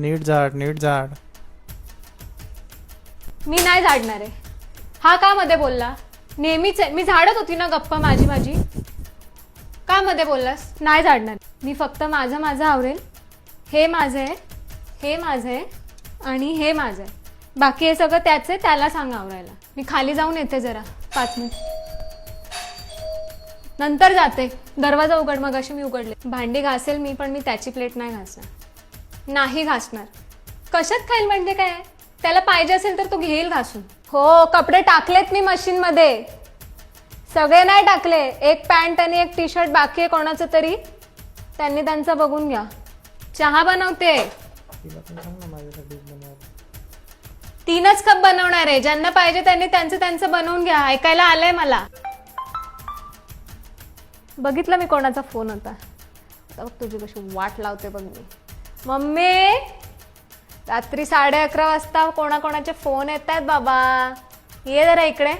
नीट झाड नीट झाड. मी नाही झाडणार आहे. हा का मध्ये बोलला? नेहमीच आहे, मी झाडत होती ना गप्पा माझी माझी. का मध्ये बोललास? नाही झाडणार मी, फक्त माझं माझं आवरेल. हे माझं आहे, हे माझं आहे आणि हे माझं आहे. बाकी हे सगळं त्याचं आहे, त्याला सांग आवरायला. मी खाली जाऊन येते जरा 5 मिनिट, नंतर जाते. दरवाजा उघड. मग अशी मी उघडले. भांडी घासेल मी, पण मी त्याची प्लेट नाही घासणार. नाही घासणार. कशात खाईल म्हणजे काय? त्याला पाहिजे असेल तर तो घेईल घासून. हो, कपडे टाकलेत मी मशीन मध्ये. सगळे नाही टाकले, एक पॅन्ट आणि एक टी शर्ट बाकी आहे कोणाचं तरी. त्यांनी त्यांचं बघून घ्या. चहा बनवते. तिला पण सांग ना माझ्यासाठी बनवायला. 3च कप बनवणार आहे. ज्यांना पाहिजे त्यांनी त्यांचं त्यांचं बनवून घ्या. ऐकायला आलंय मला. बघितलं मी कोणाचा फोन होता. आता बघ तुझी कशी वाट लावते बघ मी. मम्मी, रात्री 11:30 वाजता कोणाकोणाचे फोन येत आहेत बाबा. ये जरा इकडे.